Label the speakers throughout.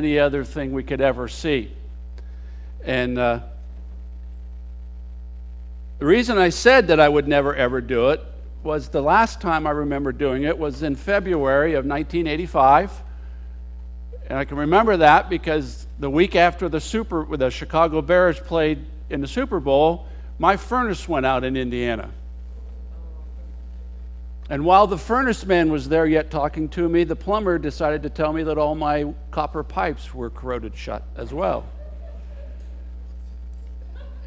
Speaker 1: any other thing we could ever see. And the reason I said that I would never ever do it was the last time I remember doing it was in February of 1985. And I can remember that because the week after the Chicago Bears played in the Super Bowl, my furnace went out in Indiana. And while the furnace man was there yet talking to me, the plumber decided to tell me that all my copper pipes were corroded shut as well.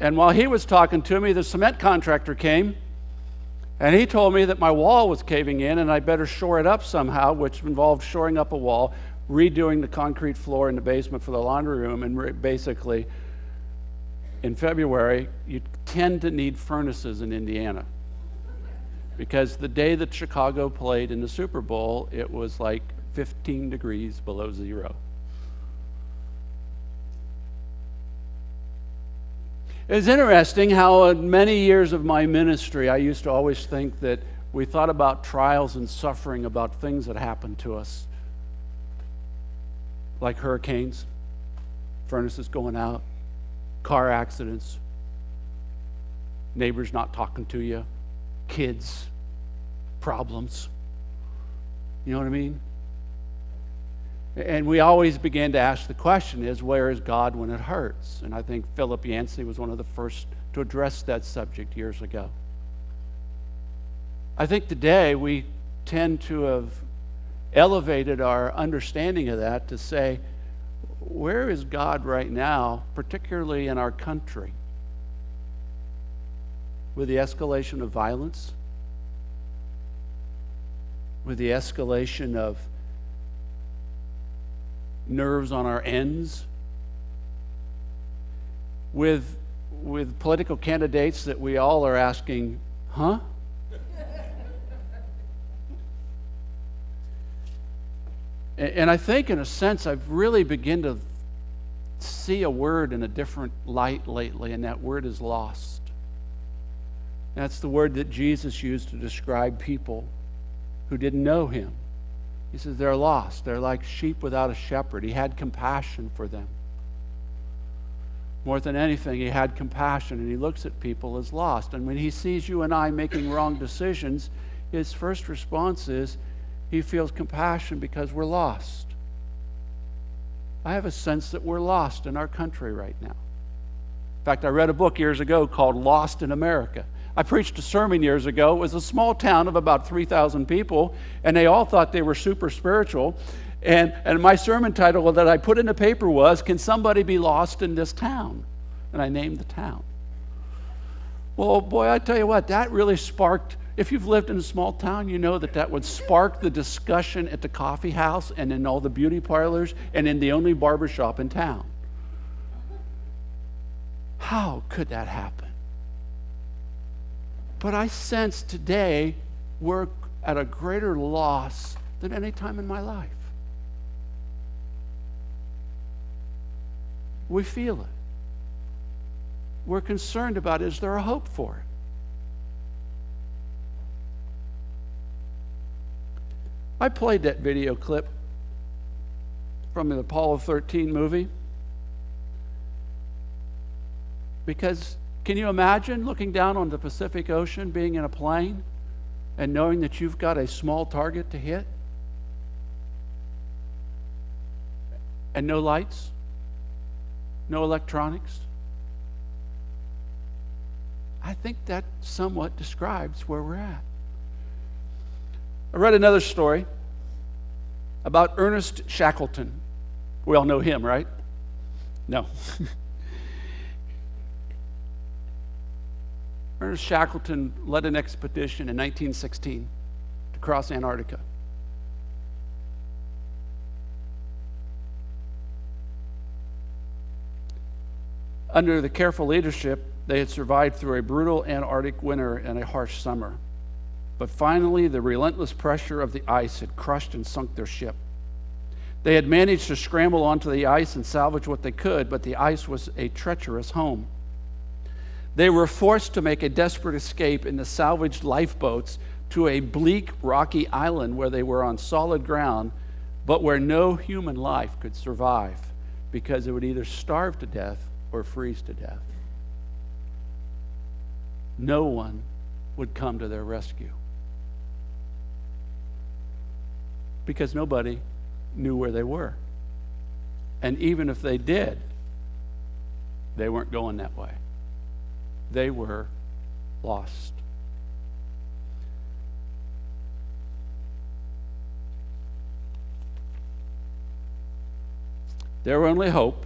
Speaker 1: And while he was talking to me, the cement contractor came, and he told me that my wall was caving in and I better shore it up somehow, which involved shoring up a wall, redoing the concrete floor in the basement for the laundry room, and basically, in February, you tend to need furnaces in Indiana. Because the day that Chicago played in the Super Bowl, it was like 15 degrees below zero. It's interesting how in many years of my ministry, I used to always think that we thought about trials and suffering about things that happened to us, like hurricanes, furnaces going out, car accidents, neighbors not talking to you, kids, problems. You know what I mean? And we always began to ask the question is, where is God when it hurts? And I think Philip Yancey was one of the first to address that subject years ago. I think today we tend to have elevated our understanding of that to say, where is God right now, particularly in our country? With the escalation of violence, with the escalation of nerves on our ends, with political candidates that we all are asking, huh? And I think, in a sense, I've really begun to see a word in a different light lately, and that word is lost. That's the word that Jesus used to describe people who didn't know him. He says they're lost. They're like sheep without a shepherd. He had compassion for them. More than anything, he had compassion, and he looks at people as lost. And when he sees you and I making wrong decisions, his first response is he feels compassion because we're lost. I have a sense that we're lost in our country right now. In fact, I read a book years ago called Lost in America. I preached a sermon years ago. It was a small town of about 3,000 people, and they all thought they were super spiritual. And my sermon title that I put in the paper was, "Can somebody be lost in this town?" And I named the town. Well, boy, I tell you what, that really sparked, if you've lived in a small town, you know that would spark the discussion at the coffee house and in all the beauty parlors and in the only barbershop in town. How could that happen? But I sense today we're at a greater loss than any time in my life. We feel it. We're concerned about, is there a hope for it? I played that video clip from the Apollo 13 movie because can you imagine looking down on the Pacific Ocean, being in a plane, and knowing that you've got a small target to hit? And no lights? No electronics? I think that somewhat describes where we're at. I read another story about Ernest Shackleton. We all know him, right? No. Ernest Shackleton led an expedition in 1916 to cross Antarctica. Under the careful leadership, they had survived through a brutal Antarctic winter and a harsh summer. But finally, the relentless pressure of the ice had crushed and sunk their ship. They had managed to scramble onto the ice and salvage what they could, but the ice was a treacherous home. They were forced to make a desperate escape in the salvaged lifeboats to a bleak, rocky island where they were on solid ground, but where no human life could survive because it would either starve to death or freeze to death. No one would come to their rescue because nobody knew where they were. And even if they did, they weren't going that way. They were lost. Their only hope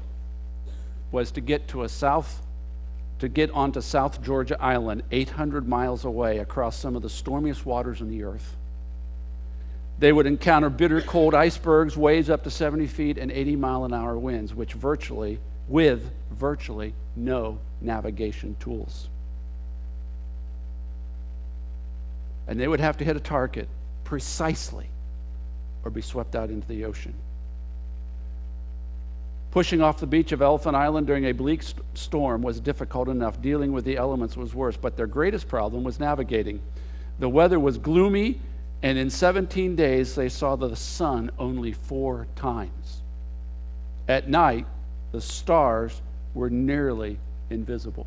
Speaker 1: was to get onto South Georgia Island, 800 miles away, across some of the stormiest waters on the earth. They would encounter bitter cold icebergs, waves up to 70 feet, and 80-mile-an-hour winds, with virtually no navigation tools. And they would have to hit a target precisely or be swept out into the ocean. Pushing off the beach of Elephant Island during a bleak storm was difficult enough. Dealing with the elements was worse, but their greatest problem was navigating. The weather was gloomy, and in 17 days they saw the sun only 4 times. At night, the stars were nearly invisible.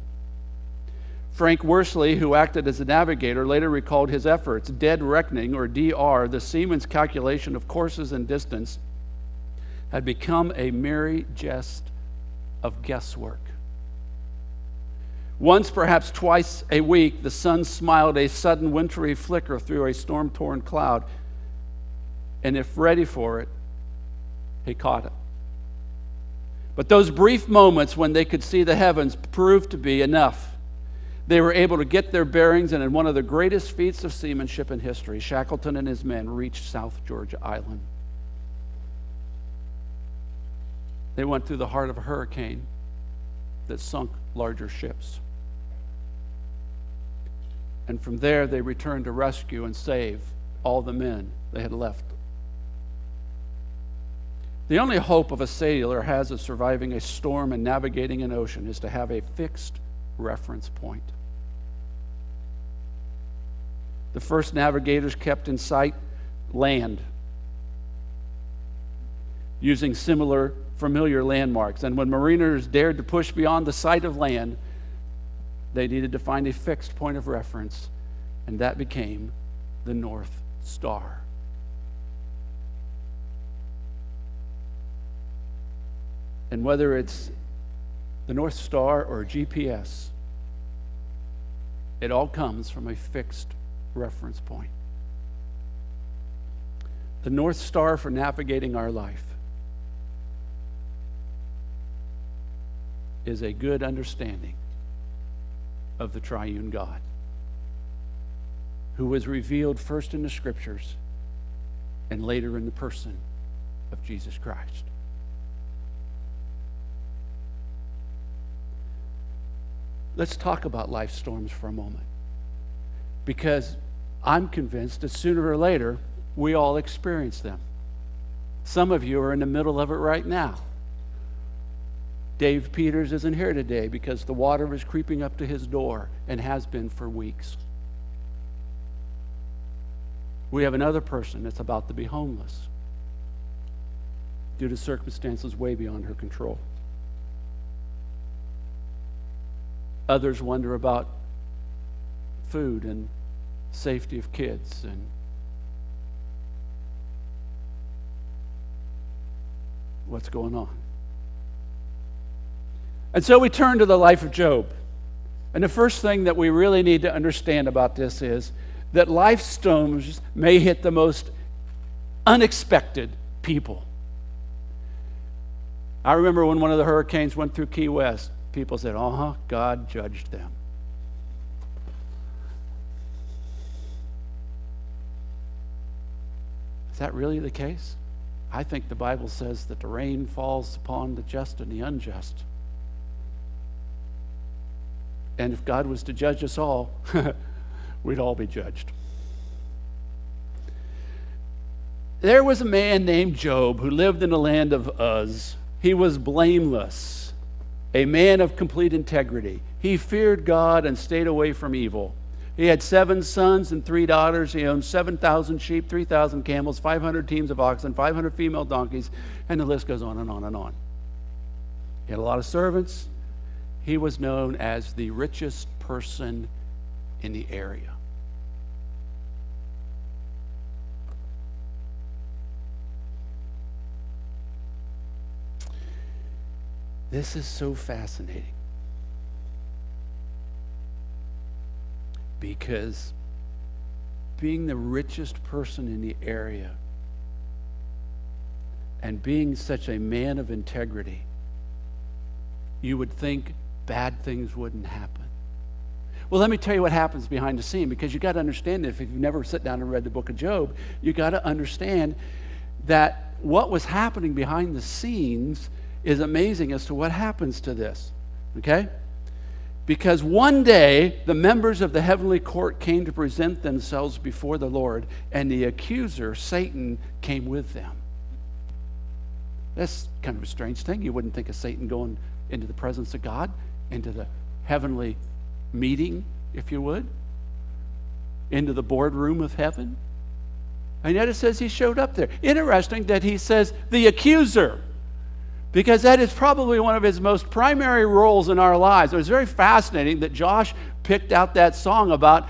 Speaker 1: Frank Worsley, who acted as a navigator, later recalled his efforts. Dead reckoning, or DR, the seaman's calculation of courses and distance, had become a merry jest of guesswork. Once, perhaps twice a week, the sun smiled a sudden wintry flicker through a storm-torn cloud, and if ready for it, he caught it. But those brief moments when they could see the heavens proved to be enough. They were able to get their bearings, and in one of the greatest feats of seamanship in history, Shackleton and his men reached South Georgia Island. They went through the heart of a hurricane that sunk larger ships. And from there, they returned to rescue and save all the men they had left. The only hope of a sailor has of surviving a storm and navigating an ocean is to have a fixed reference point. The first navigators kept in sight land, using familiar landmarks. And when mariners dared to push beyond the sight of land, they needed to find a fixed point of reference, and that became the North Star. And whether it's the North Star or GPS, it all comes from a fixed reference point. The North Star for navigating our life is a good understanding of the triune God, who was revealed first in the Scriptures and later in the person of Jesus Christ. Let's talk about life storms for a moment, because I'm convinced that sooner or later we all experience them. Some of you are in the middle of it right now. Dave Peters isn't here today because the water is creeping up to his door and has been for weeks. We have another person that's about to be homeless due to circumstances way beyond her control. Others wonder about food and safety of kids and what's going on. And so we turn to the life of Job. And the first thing that we really need to understand about this is that life storms may hit the most unexpected people. I remember when one of the hurricanes went through Key West, people said, God judged them. Is that really the case? I think the Bible says that the rain falls upon the just and the unjust. And if God was to judge us all, we'd all be judged. There was a man named Job who lived in the land of Uz. He was blameless, a man of complete integrity. He feared God and stayed away from evil. He had 7 sons and 3 daughters. He owned 7,000 sheep, 3,000 camels, 500 teams of oxen, 500 female donkeys, and the list goes on and on and on. He had a lot of servants. He was known as the richest person in the area. This is so fascinating because being the richest person in the area and being such a man of integrity, you would think bad things wouldn't happen. Well, let me tell you what happens behind the scene, because you got to understand, if you've never sat down and read the book of Job, you got to understand that what was happening behind the scenes is amazing as to what happens to this, okay? Because one day, the members of the heavenly court came to present themselves before the Lord, and the accuser, Satan, came with them. That's kind of a strange thing. You wouldn't think of Satan going into the presence of God, into the heavenly meeting, if you would, into the boardroom of heaven. And yet it says he showed up there. Interesting that he says the accuser, because that is probably one of his most primary roles in our lives. It was very fascinating that Josh picked out that song about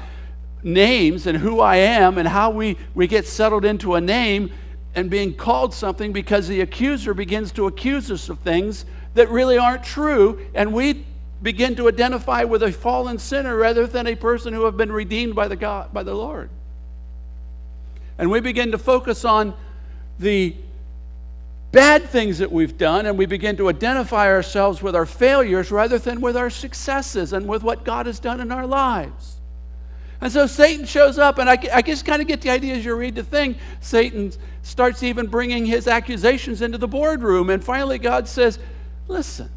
Speaker 1: names and who I am and how we get settled into a name and being called something, because the accuser begins to accuse us of things that really aren't true, and we begin to identify with a fallen sinner rather than a person who have been redeemed by the Lord. And we begin to focus on the bad things that we've done, and we begin to identify ourselves with our failures rather than with our successes and with what God has done in our lives. And so Satan shows up, and I just kind of get the idea as you read the thing. Satan starts even bringing his accusations into the boardroom, and finally God says, listen,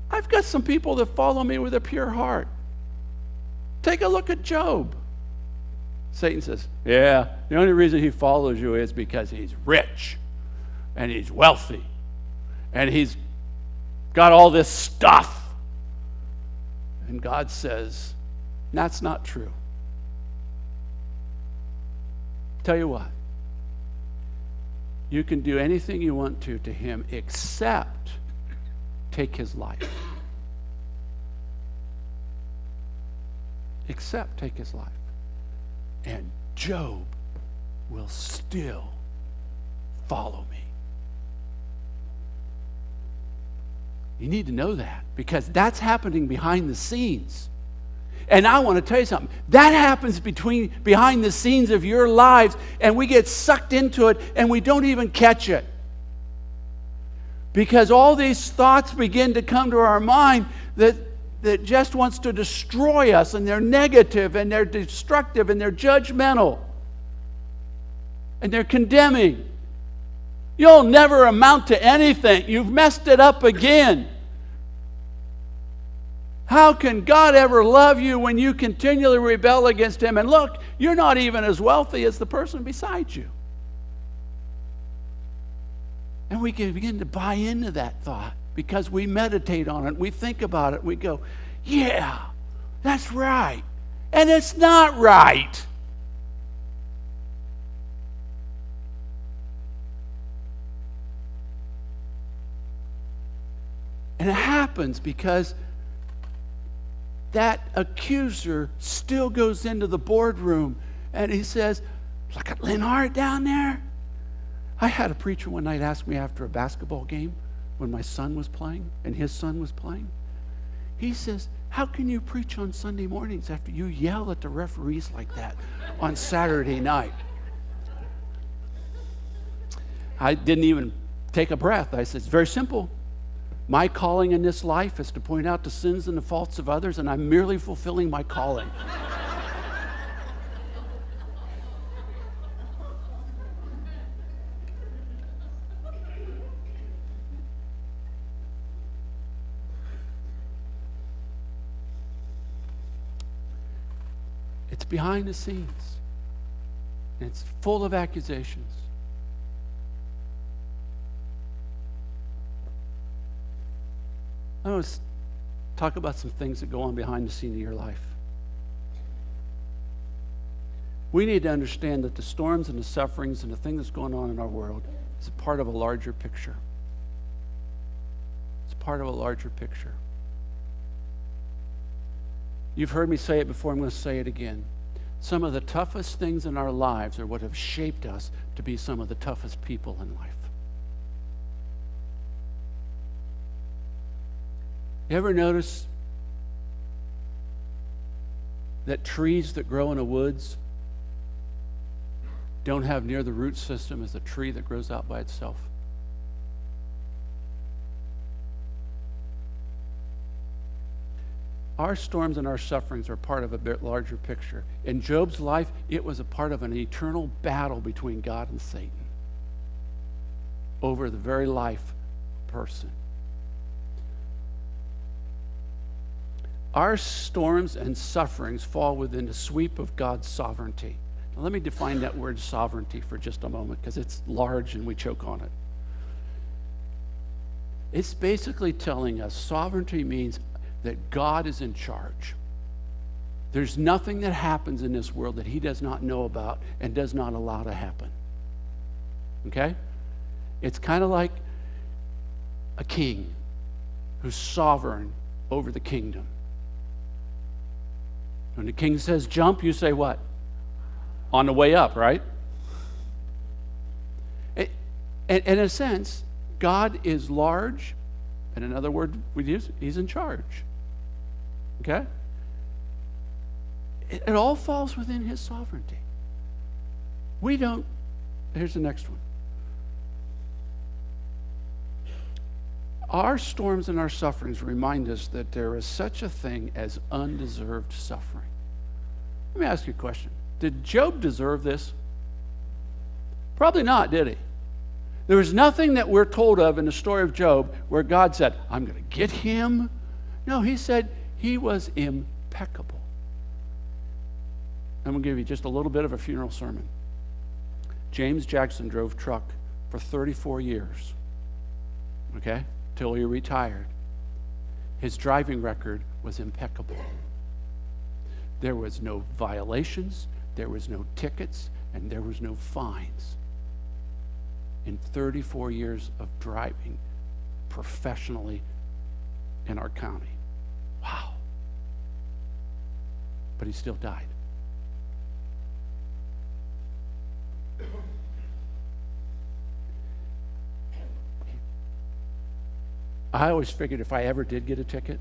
Speaker 1: I've got some people that follow me with a pure heart. Take a look at Job. Satan says, yeah, the only reason he follows you is because he's rich and he's wealthy and he's got all this stuff. And God says, that's not true. Tell you what, you can do anything you want to him except take his life. Except take his life. And Job will still follow me. You need to know that, because that's happening behind the scenes. And I want to tell you something. That happens behind the scenes of your lives, and we get sucked into it, and we don't even catch it. Because all these thoughts begin to come to our mind that just wants to destroy us, and they're negative, and they're destructive, and they're judgmental, and they're condemning. You'll never amount to anything. You've messed it up again. How can God ever love you when you continually rebel against Him? And look, you're not even as wealthy as the person beside you. And we can begin to buy into that thought because we meditate on it. We think about it. We go, yeah, that's right. And it's not right. And it happens because that accuser still goes into the boardroom and he says, look at Linhart down there. I had a preacher one night ask me after a basketball game when my son was playing and his son was playing. He says, how can you preach on Sunday mornings after you yell at the referees like that on Saturday night? I didn't even take a breath. I said, it's very simple. My calling in this life is to point out the sins and the faults of others, and I'm merely fulfilling my calling. It's behind the scenes, and it's full of accusations. I want to talk about some things that go on behind the scene of your life. We need to understand that the storms and the sufferings and the thing that's going on in our world is a part of a larger picture. It's part of a larger picture. You've heard me say it before, I'm going to say it again. Some of the toughest things in our lives are what have shaped us to be some of the toughest people in life. You ever notice that trees that grow in the woods don't have near the root system as a tree that grows out by itself? Our storms and our sufferings are part of a bit larger picture. In Job's life, it was a part of an eternal battle between God and Satan over the very life person. Our storms and sufferings fall within the sweep of God's sovereignty. Now, let me define that word sovereignty for just a moment, because it's large and we choke on it. It's basically telling us sovereignty means that God is in charge. There's nothing that happens in this world that he does not know about and does not allow to happen. Okay? It's kind of like a king who's sovereign over the kingdom. When the king says jump, you say what? On the way up, right? And in a sense, God is large, and another word we use, he's in charge. Okay? It all falls within his sovereignty. We don't. Here's the next one. Our storms and our sufferings remind us that there is such a thing as undeserved suffering. Let me ask you a question. Did Job deserve this? Probably not, did he? There was nothing that we're told of in the story of Job where God said, I'm going to get him. No, he said he was impeccable. I'm going to give you just a little bit of a funeral sermon. James Jackson drove truck for 34 years, okay, till he retired. His driving record was impeccable. There was no violations, there was no tickets, and there was no fines. In 34 years of driving professionally in our county. Wow. But he still died. I always figured if I ever did get a ticket,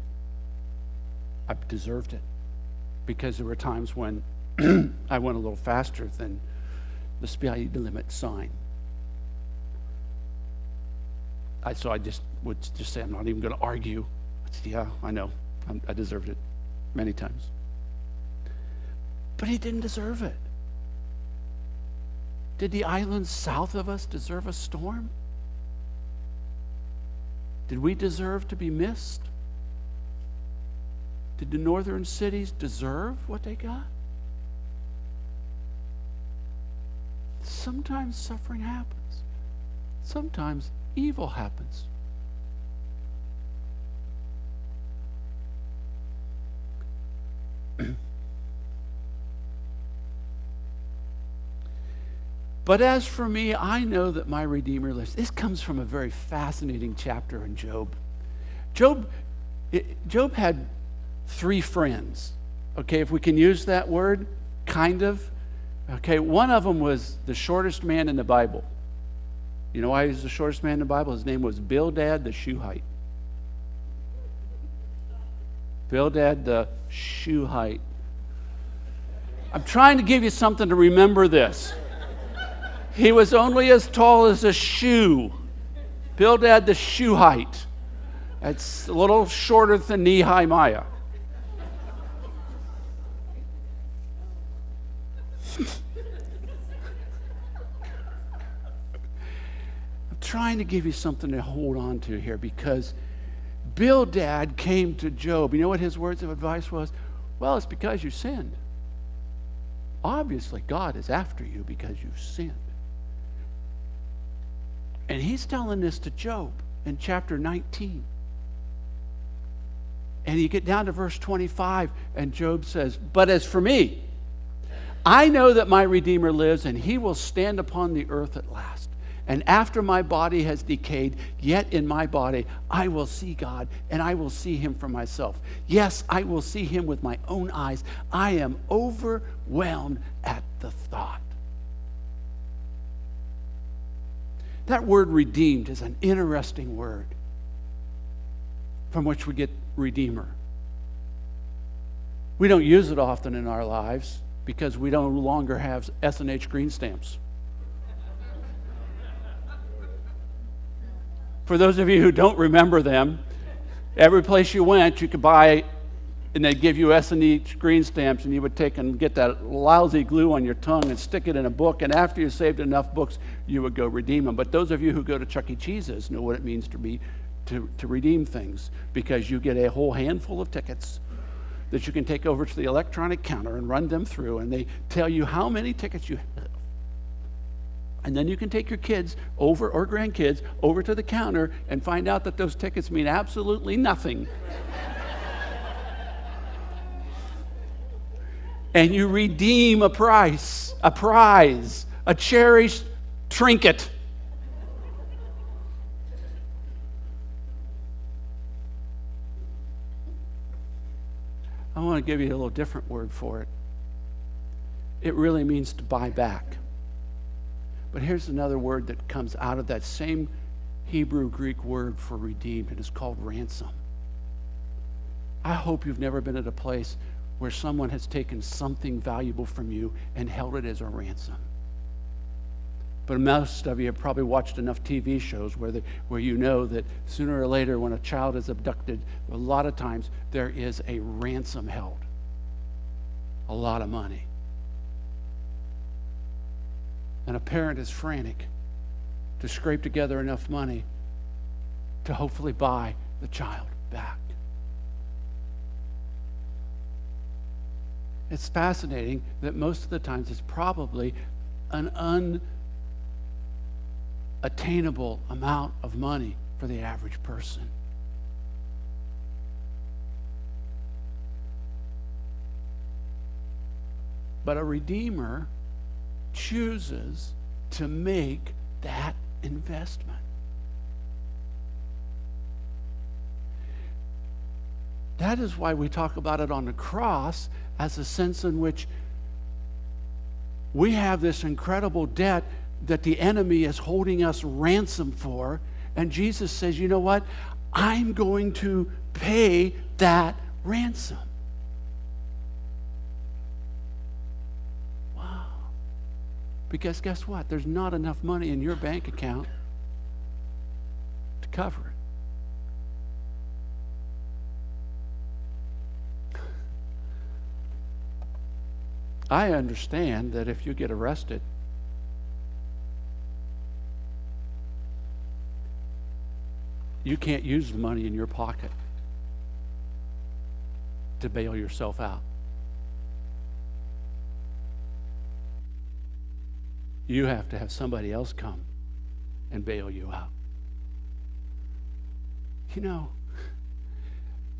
Speaker 1: I deserved it. Because there were times when I went a little faster than the speed limit sign. So I just would just say, I'm not even going to argue. Yeah, I know. I deserved it many times. But he didn't deserve it. Did the islands south of us deserve a storm? Did we deserve to be missed? Did the northern cities deserve what they got? Sometimes suffering happens. Sometimes evil happens. But as for me, I know that my Redeemer lives. This comes from a very fascinating chapter in Job. Job had 3 friends. Okay, if we can use that word, kind of. Okay, one of them was the shortest man in the Bible. You know why he was the shortest man in the Bible? His name was Bildad the Shuhite. Bildad the Shuhite. I'm trying to give you something to remember this. He was only as tall as a shoe. Bildad the Shuhite. That's a little shorter than Nehemiah. I'm trying to give you something to hold on to here, because Bildad came to Job. You know what his words of advice was? Well, it's because you sinned. Obviously, God is after you because you've sinned. And he's telling this to Job in chapter 19. And you get down to verse 25, and Job says, but as for me, I know that my Redeemer lives, and he will stand upon the earth at last. And after my body has decayed, yet in my body I will see God, and I will see him for myself. Yes, I will see him with my own eyes. I am overwhelmed at the thought. That word redeemed is an interesting word from which we get Redeemer. We don't use it often in our lives because we no longer have S&H green stamps. For those of you who don't remember them, every place you went, you could buy, and they'd give you S&H green stamps, and you would take and get that lousy glue on your tongue and stick it in a book, and after you saved enough books, you would go redeem them. But those of you who go to Chuck E. Cheese's know what it means to redeem things, because you get a whole handful of tickets that you can take over to the electronic counter and run them through, and they tell you how many tickets you have. And then you can take your kids over, or grandkids, over to the counter and find out that those tickets mean absolutely nothing. And you redeem a prize, a cherished trinket. I want to give you a little different word for it. It really means to buy back. But here's another word that comes out of that same Hebrew Greek word for redeemed, and it's called ransom. I hope you've never been at a place where someone has taken something valuable from you and held it as a ransom. But most of you have probably watched enough TV shows where you know that sooner or later when a child is abducted, a lot of times there is a ransom held. A lot of money. And a parent is frantic to scrape together enough money to hopefully buy the child back. It's fascinating that most of the times it's probably an unattainable amount of money for the average person. But a redeemer chooses to make that investment. That is why we talk about it on the cross as a sense in which we have this incredible debt that the enemy is holding us ransom for, and Jesus says, you know what? I'm going to pay that ransom. Because guess what? There's not enough money in your bank account to cover it. I understand that if you get arrested, you can't use the money in your pocket to bail yourself out. You have to have somebody else come and bail you out. You know,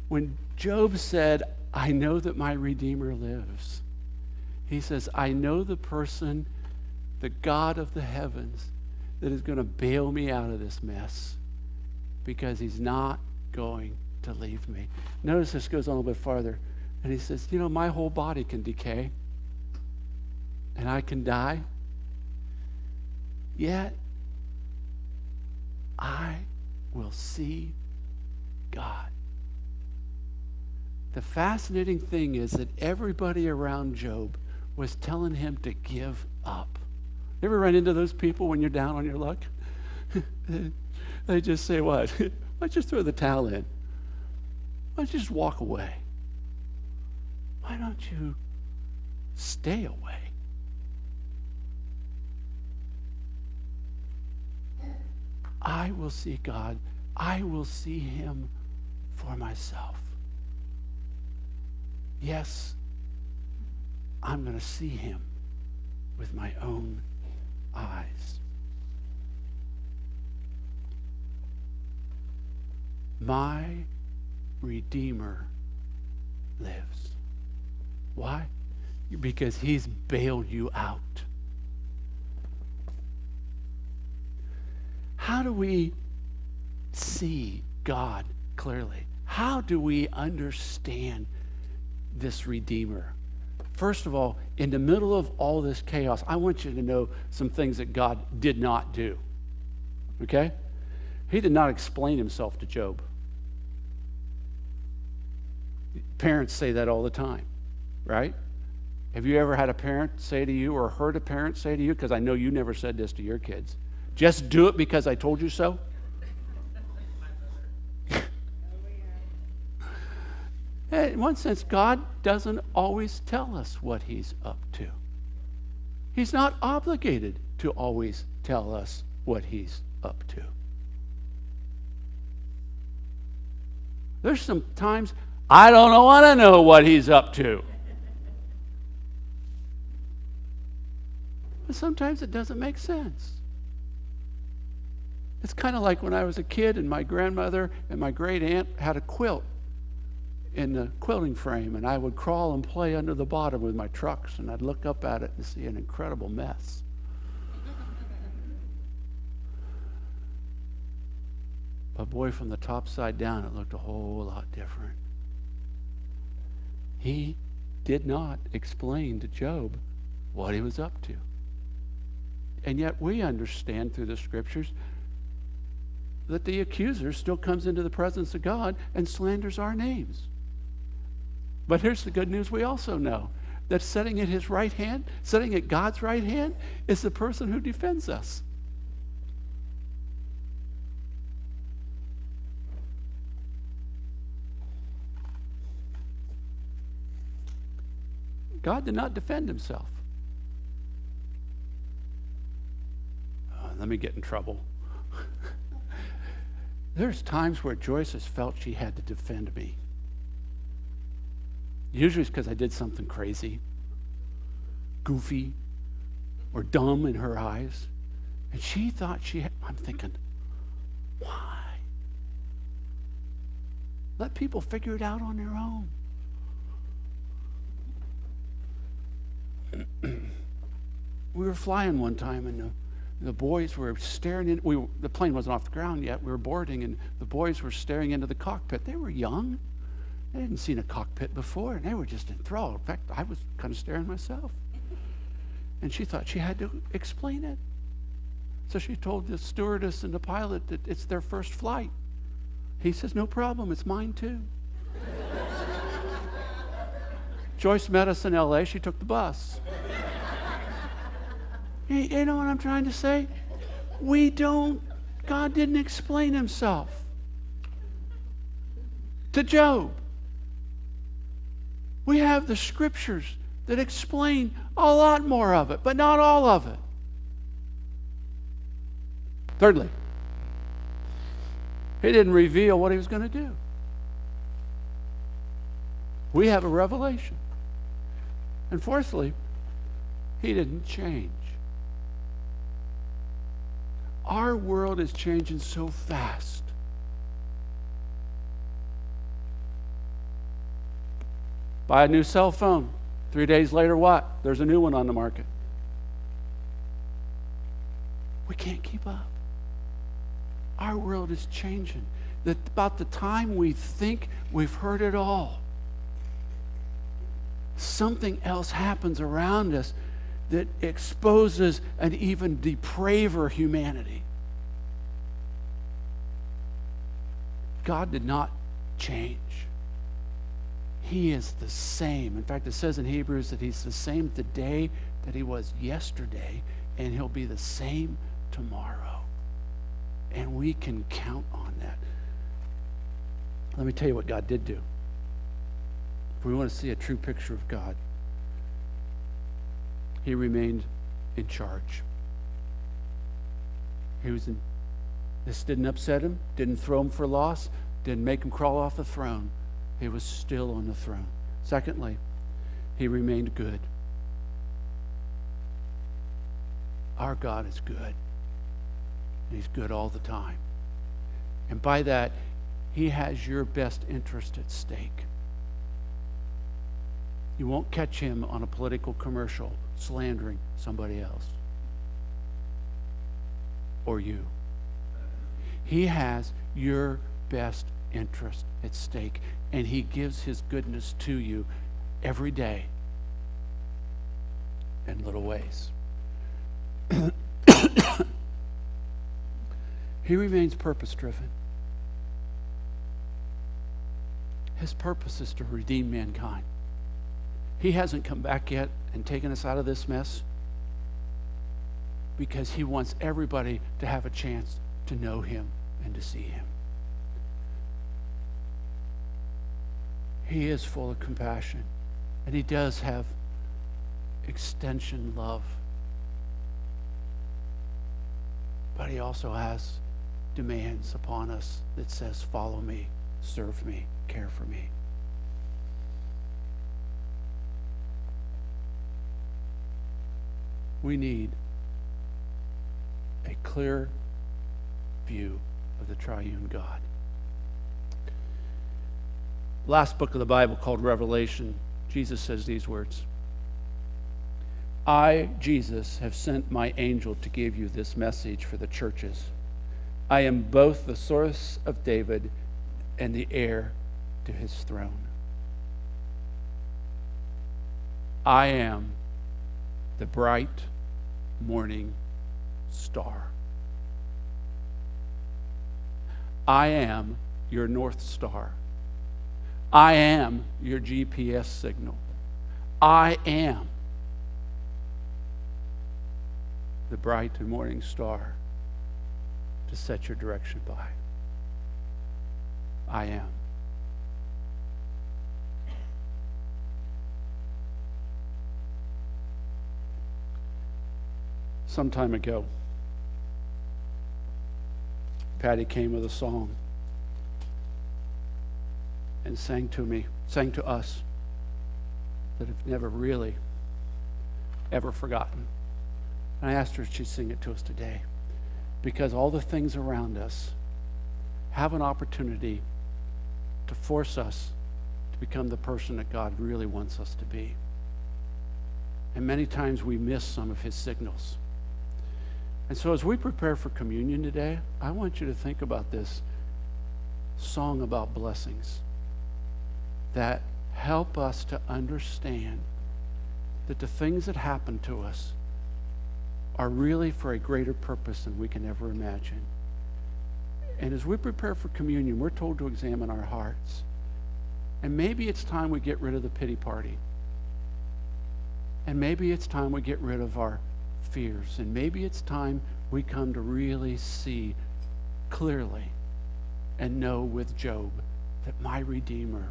Speaker 1: when Job said, I know that my Redeemer lives, he says, I know the person, the God of the heavens, that is going to bail me out of this mess, because he's not going to leave me. Notice this goes on a little bit farther. And he says, you know, my whole body can decay, and I can die. Yet, I will see God. The fascinating thing is that everybody around Job was telling him to give up. You ever run into those people when you're down on your luck? They just say, what? Why don't you just throw the towel in? Why don't you just walk away? Why don't you stay away? I will see God. I will see him for myself. Yes, I'm going to see him with my own eyes. My Redeemer lives. Why? because he's bailed you out. How do we see God clearly? How do we understand this Redeemer? First of all, in the middle of all this chaos, I want you to know some things that God did not do. Okay? He did not explain himself to Job. Parents say that all the time, right? Have you ever had a parent say to you, or heard a parent say to you, because I know you never said this to your kids, just do it because I told you so? In one sense, God doesn't always tell us what he's up to. He's not obligated to always tell us what he's up to. There's some times I don't want to know what he's up to. But sometimes it doesn't make sense. It's kind of like when I was a kid and my grandmother and my great aunt had a quilt in the quilting frame, and I would crawl and play under the bottom with my trucks, and I'd look up at it and see an incredible mess. But boy, from the top side down, it looked a whole lot different. He did not explain to Job what he was up to. And yet we understand through the scriptures that the accuser still comes into the presence of God and slanders our names. But here's the good news we also know, that sitting at his right hand, sitting at God's right hand, is the person who defends us. God did not defend himself. Let me get in trouble. There's times where Joyce has felt she had to defend me. Usually it's because I did something crazy, goofy, or dumb in her eyes. And she thought I'm thinking, why? Let people figure it out on their own. We were flying one time, and the boys were staring in. The plane wasn't off the ground yet. We were boarding, and the boys were staring into the cockpit. They were young. They hadn't seen a cockpit before, and they were just enthralled. In fact, I was kind of staring myself. And she thought she had to explain it. So she told the stewardess and the pilot that it's their first flight. He says, no problem, it's mine too. Joyce met us in LA. She took the bus. You know what I'm trying to say? God didn't explain himself to Job. We have the scriptures that explain a lot more of it, but not all of it. Thirdly, he didn't reveal what he was going to do. We have a revelation. And fourthly, he didn't change. Our world is changing so fast. Buy a new cell phone. 3 days later, what? There's a new one on the market. We can't keep up. Our world is changing. That about the time we think we've heard it all, something else happens around us that exposes an even depraver humanity. God did not change. He is the same. In fact, it says in Hebrews that he's the same today that he was yesterday, and he'll be the same tomorrow. And we can count on that. Let me tell you what God did do. If we want to see a true picture of God, he remained in charge. This didn't upset him, didn't throw him for loss, didn't make him crawl off the throne. He was still on the throne. Secondly, he remained good. Our God is good. And he's good all the time. And by that, he has your best interest at stake. You won't catch him on a political commercial slandering somebody else or you. He has your best interest at stake, and he gives his goodness to you every day in little ways. He remains purpose-driven. His purpose is to redeem mankind. He hasn't come back yet and taken us out of this mess because he wants everybody to have a chance to know him and to see him. He is full of compassion, and he does have extension love. But he also has demands upon us that says, follow me, serve me, care for me. We need a clear view of the triune God. Last book of the Bible, called Revelation, Jesus says these words: I, Jesus, have sent my angel to give you this message for the churches. I am both the source of David and the heir to his throne. I am the bright morning star. I am your North Star. I am your GPS signal. I am the bright and morning star to set your direction by. I am. Some time ago, Patty came with a song and sang to us that have never really ever forgotten. And I asked her if she'd sing it to us today, because all the things around us have an opportunity to force us to become the person that God really wants us to be. And many times we miss some of his signals. And so as we prepare for communion today, I want you to think about this song about blessings that help us to understand that the things that happen to us are really for a greater purpose than we can ever imagine. And as we prepare for communion, we're told to examine our hearts. And maybe it's time we get rid of the pity party. And maybe it's time we get rid of our fears. And maybe it's time we come to really see clearly and know with Job that my Redeemer